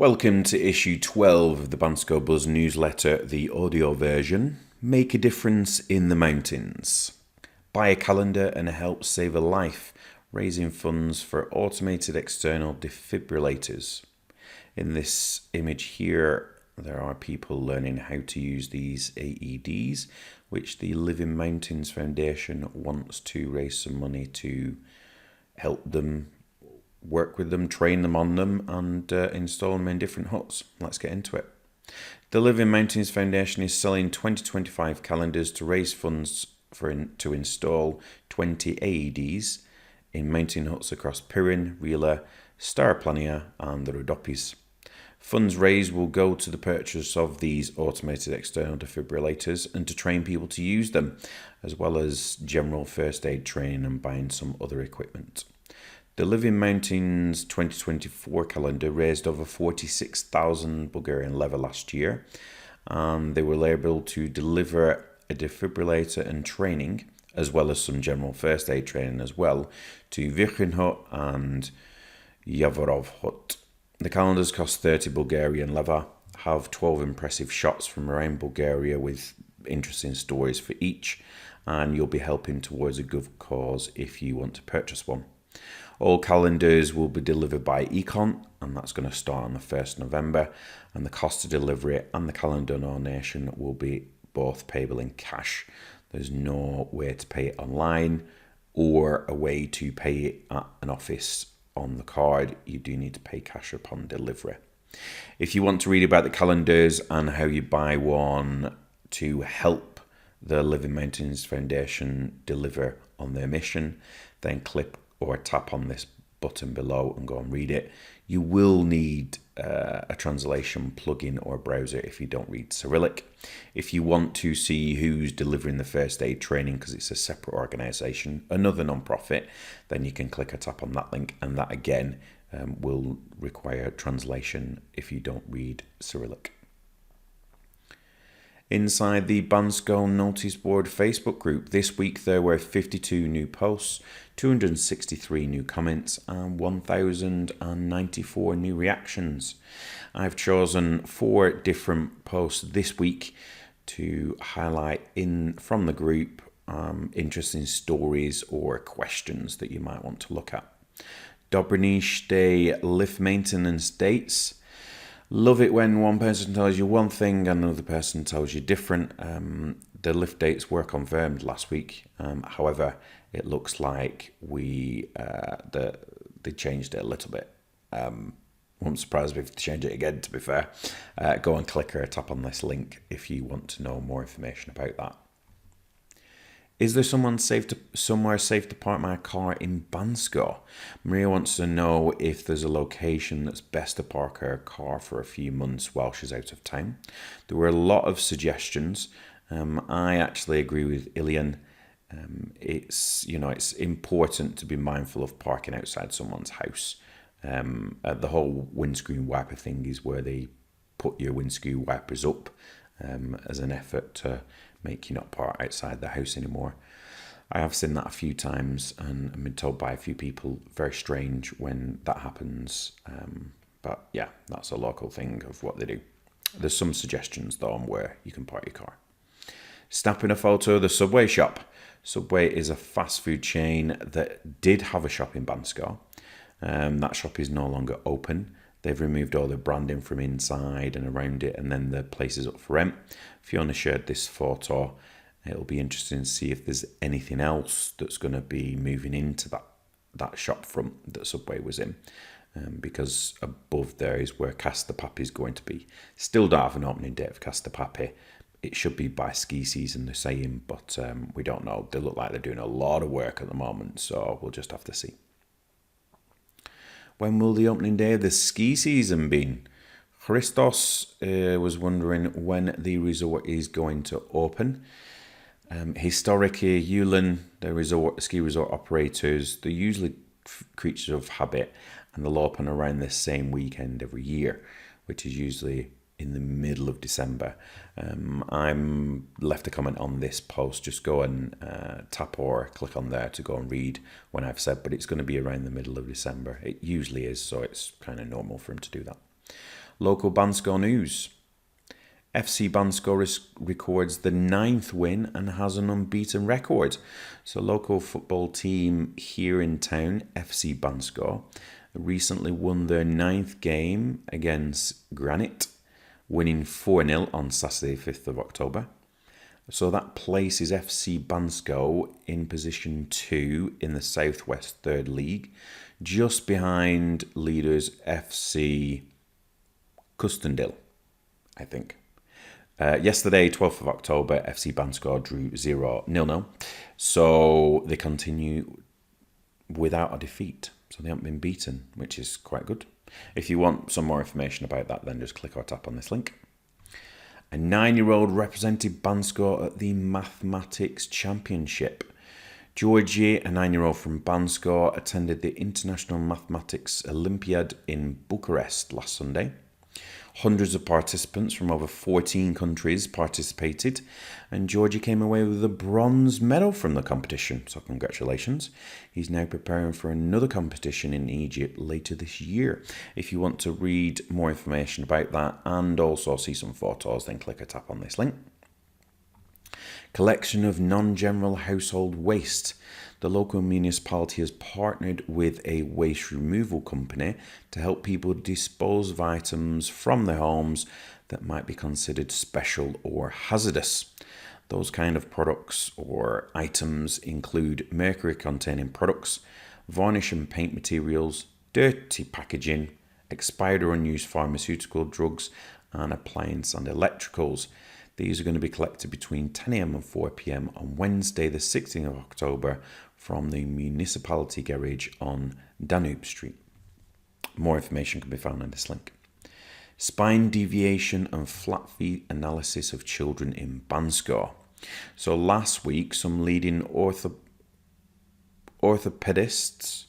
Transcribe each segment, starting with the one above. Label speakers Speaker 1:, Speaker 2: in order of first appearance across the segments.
Speaker 1: Welcome to issue 12 of the Bansko Buzz newsletter, the audio version. Make a difference in the mountains. Buy a calendar and help save a life, raising funds for automated external defibrillators. In this image here, there are people learning how to use these AEDs, which the Pirin Mountains Foundation wants to raise some money to help them, work with them, train them on them, and install them in different huts. Let's get into it. The Pirin Mountains Foundation is selling 2025 calendars to raise funds to install 20 AEDs in mountain huts across Pirin, Rila, Starplania and the Rhodopes. Funds raised will go to the purchase of these automated external defibrillators and to train people to use them, as well as general first aid training and buying some other equipment. The Pirin Mountains 2024 calendar raised over 46,000 Bulgarian leva last year, and they were able to deliver a defibrillator and training, as well as some general first aid training as well, to Virchin Hut and Yavorov Hut. The calendars cost 30 Bulgarian leva, have 12 impressive shots from around Bulgaria with interesting stories for each, and you'll be helping towards a good cause if you want to purchase one. All calendars will be delivered by Econ, and that's going to start on the 1st November, and the cost of delivery and the calendar donation will be both payable in cash. There's no way to pay it online or a way to pay it at an office on the card. You do need to pay cash upon delivery. If you want to read about the calendars and how you buy one to help the Pirin Mountains Foundation deliver on their mission, then click or tap on this button below and go and read it. You will need a translation plugin or browser if you don't read Cyrillic. If you want to see who's delivering the first aid training, because it's a separate organisation, another non-profit, then you can click or tap on that link, and that again will require translation if you don't read Cyrillic. Inside the Bansko Notice Board Facebook group, this week there were 52 new posts, 263 new comments and 1,094 new reactions. I've chosen 4 different posts this week to highlight from the group interesting stories or questions that you might want to look at. Dobrinish de Lift Maintenance Dates. Love it when one person tells you one thing and another person tells you different. The lift dates were confirmed last week. However, it looks like they changed it a little bit. Won't surprise me if they change it again, to be fair. Go and click or tap on this link if you want to know more information about that. Is there somewhere safe to park my car in Bansko? Maria wants to know if there's a location that's best to park her car for a few months while she's out of town. There were a lot of suggestions. I actually agree with Ilian. It's important to be mindful of parking outside someone's house. The whole windscreen wiper thing is where they put your windscreen wipers up as an effort to make you not park outside the house anymore. I have seen that a few times and I've been told by a few people, very strange when that happens. But yeah, that's a local thing of what they do. There's some suggestions though on where you can park your car. Snapping a photo of the Subway shop. Subway is a fast food chain that did have a shop in Bansko. That shop is no longer open. They've removed all the branding from inside and around it, and then the place is up for rent. Fiona shared this photo. It'll be interesting to see if there's anything else that's going to be moving into that shop front that Subway was in, because above there is where Casta Papi is going to be. Still don't have an opening date of Casta Papi. It should be by ski season, they're saying, but we don't know. They look like they're doing a lot of work at the moment, so we'll just have to see. When will the opening day of the ski season be? Christos was wondering when the resort is going to open. Historically, Yulin, the ski resort operators, they're usually creatures of habit, and they'll open around the same weekend every year, which is usually in the middle of December. I'm left a comment on this post. Just go and tap or click on there to go and read when I've said, but it's going to be around the middle of December. It usually is, so it's kind of normal for him to do that. Local Bansko news. FC Bansko records the 9th win and has an unbeaten record. So local football team here in town, FC Bansko, recently won their 9th game against Granite, winning 4-0 on Saturday 5th of October. So that places FC Bansko in position 2 in the Southwest 3rd League, just behind leaders FC Kustendil, I think. Yesterday, 12th of October, FC Bansko drew 0-0. So they continue without a defeat. So they haven't been beaten, which is quite good. If you want some more information about that, then just click or tap on this link. A 9-year-old represented Bansko at the Mathematics Championship. Georgie, a 9-year-old from Bansko, attended the International Mathematics Olympiad in Bucharest last Sunday. Hundreds of participants from over 14 countries participated, and Georgie came away with a bronze medal from the competition, so congratulations. He's now preparing for another competition in Egypt later this year. If you want to read more information about that and also see some photos, then click or tap on this link. Collection of non-general household waste. The local municipality has partnered with a waste removal company to help people dispose of items from their homes that might be considered special or hazardous. Those kind of products or items include mercury-containing products, varnish and paint materials, dirty packaging, expired or unused pharmaceutical drugs, and appliance and electricals. These are going to be collected between 10 a.m. and 4 p.m. on Wednesday, the 16th of October, from the municipality garage on Danube Street. More information can be found on this link. Spine deviation and flat feet analysis of children in Bansko. So last week, some leading orthopedists,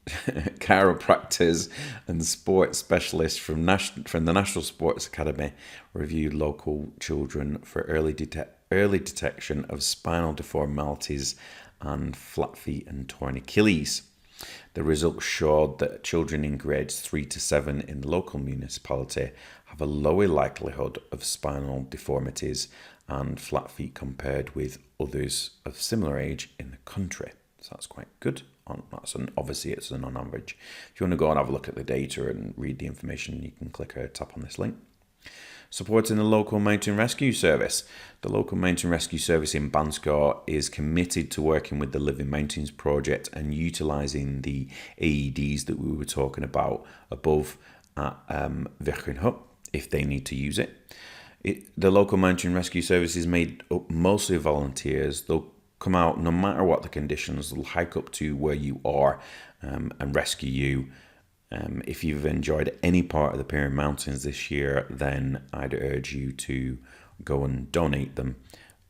Speaker 1: chiropractors and sports specialists from the National Sports Academy reviewed local children for early detection of spinal deformities and flat feet and torn Achilles. The results showed that children in grades 3 to 7 in the local municipality have a lower likelihood of spinal deformities and flat feet compared with others of similar age in the country. So that's quite good. Obviously, it's on average. If you want to go and have a look at the data and read the information, you can click or tap on this link. Supporting the local mountain rescue service. The local mountain rescue service in Bansko is committed to working with the Living Mountains project and utilising the AEDs that we were talking about above at Virkenhut if they need to use it. The local mountain rescue service is made up mostly of volunteers. They'll come out no matter what the conditions. They'll hike up to where you are and rescue you. If you've enjoyed any part of the Pirin Mountains this year, then I'd urge you to go and donate them.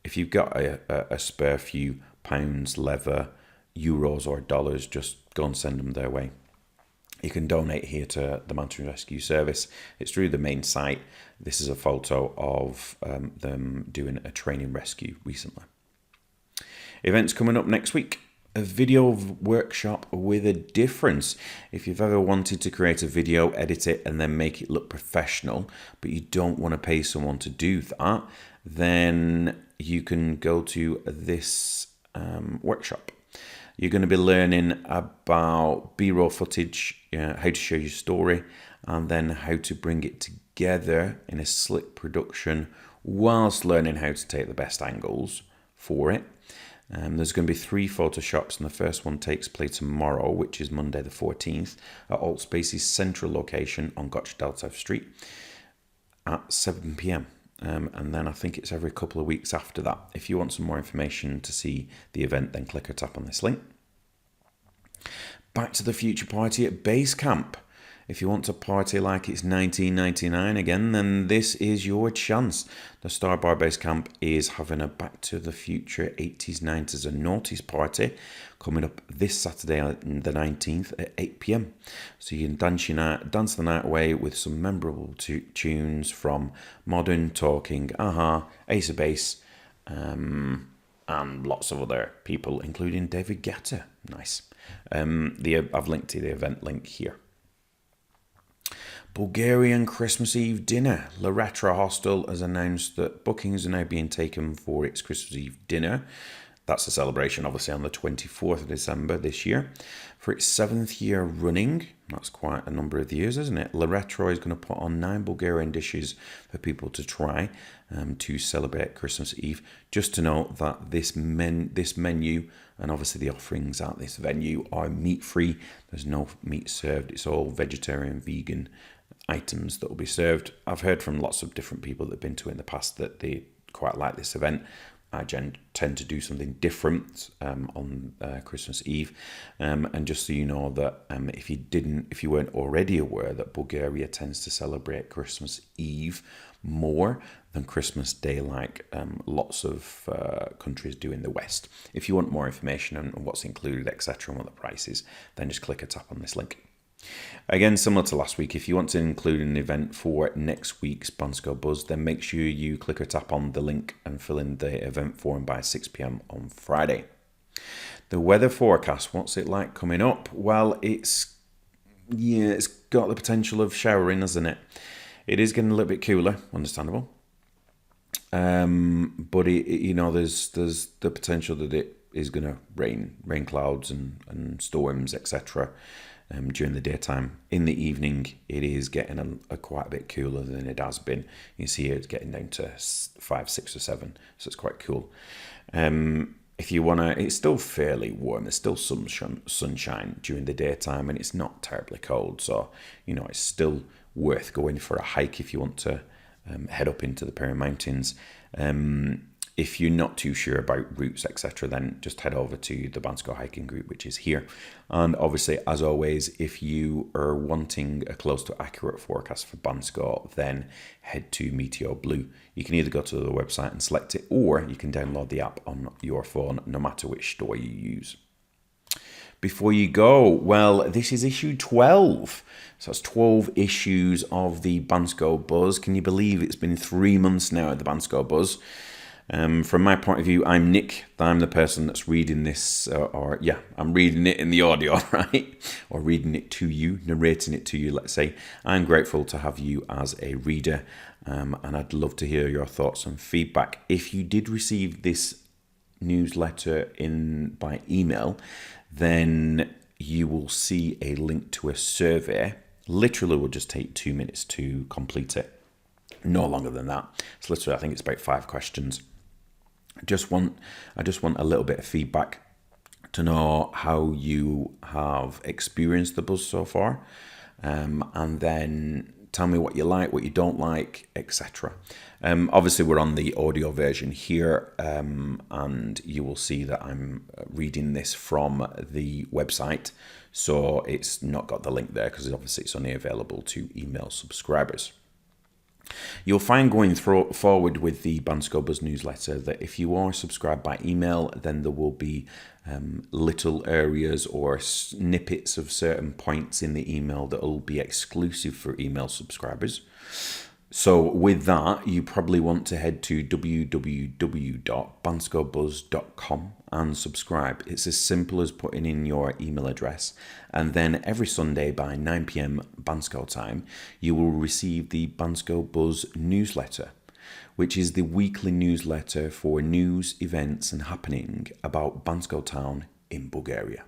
Speaker 1: If you've got a spare few pounds, leather, euros or dollars, just go and send them their way. You can donate here to the Mountain Rescue Service. It's through the main site. This is a photo of them doing a training rescue recently. Events coming up next week. A video workshop with a difference. If you've ever wanted to create a video, edit it, and then make it look professional, but you don't want to pay someone to do that, then you can go to this workshop. You're going to be learning about B-roll footage, how to show your story, and then how to bring it together in a slick production whilst learning how to take the best angles for it. There's going to be 3 photoshops, and the first one takes place tomorrow, which is Monday the 14th, at Altspace's central location on Gotchdaltov Street at 7 p.m. And then I think it's every couple of weeks after that. If you want some more information to see the event, then click or tap on this link. Back to the Future party at Base Camp. If you want to party like it's 1999 again, then this is your chance. The Star Bar Base Camp is having a Back to the Future 80s, 90s and noughties party coming up this Saturday, the 19th at 8 p.m. So you can dance the night away with some memorable tunes from Modern Talking, Aha, Ace of Base, and lots of other people, including David Guetta. Nice. I've linked to the event link here. Bulgarian Christmas Eve dinner. leanr Hostel has announced that bookings are now being taken for its Christmas Eve dinner. That's a celebration, obviously, on the 24th of December this year. For its 7th year running, that's quite a number of years, isn't it? leanr is going to put on 9 Bulgarian dishes for people to try to celebrate Christmas Eve. Just to note that this menu and obviously the offerings at this venue are meat-free. There's no meat served. It's all vegetarian, vegan items that will be served. I've heard from lots of different people that have been to it in the past that they quite like this event. I tend to do something different on Christmas Eve, and just so you know that if you weren't already aware that Bulgaria tends to celebrate Christmas Eve more than Christmas Day, like lots of countries do in the West. If you want more information on what's included, etc., and what the price is, then just click a tap on this link. Again, similar to last week, if you want to include an event for next week's Bansko Buzz, then make sure you click or tap on the link and fill in the event form by 6 p.m. on Friday. The weather forecast, what's it like coming up? Well, it's got the potential of showering, hasn't it? It is getting a little bit cooler, understandable. But there's the potential that it is going to rain clouds and storms, etc. During the daytime. In the evening, it is getting quite a bit cooler than it has been. You see it's getting down to 5, 6 or 7, so it's quite cool. If you want to, it's still fairly warm. There's still some sunshine during the daytime, and it's not terribly cold. So, it's still worth going for a hike if you want to head up into the Pirin Mountains. If you're not too sure about routes, etc., then just head over to the Bansko hiking group, which is here. And obviously, as always, if you are wanting a close to accurate forecast for Bansko, then head to Meteor Blue. You can either go to the website and select it, or you can download the app on your phone, no matter which store you use. Before you go, well, this is issue 12. So it's 12 issues of the Bansko Buzz. Can you believe it's been 3 months now at the Bansko Buzz? From my point of view, I'm Nick. I'm the person that's reading this, I'm reading it in the audio, right? Or reading it to you, narrating it to you, let's say. I'm grateful to have you as a reader, and I'd love to hear your thoughts and feedback. If you did receive this newsletter by email, then you will see a link to a survey. Literally will just take 2 minutes to complete it. No longer than that. It's literally, I think it's about 5 questions. I just want a little bit of feedback to know how you have experienced the buzz so far, and then tell me what you like, what you don't like, etc. Obviously, we're on the audio version here, and you will see that I'm reading this from the website, so it's not got the link there because obviously it's only available to email subscribers. You'll find going forward with the Bansko Buzz newsletter that if you are subscribed by email, then there will be little areas or snippets of certain points in the email that will be exclusive for email subscribers. So with that, you probably want to head to www.banskobuzz.com and subscribe. It's as simple as putting in your email address, and then every Sunday by 9 p.m. Bansko time, you will receive the Bansko Buzz newsletter, which is the weekly newsletter for news, events and happening about Bansko town in Bulgaria.